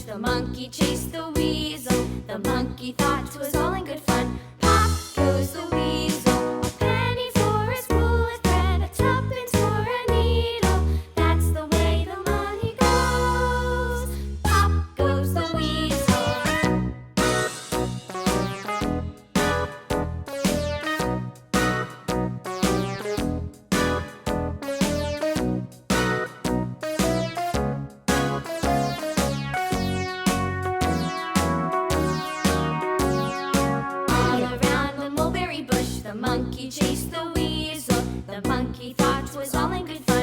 The monkey chased the weasel. The monkey thought 'twas all in good fun. Pop goes the weasel. A penny for a spool of thread, a tuppence for a needle. That's the way the money goes. Pop goes the weasel. The monkey chased the weasel. The monkey thought 'twas all in good fun.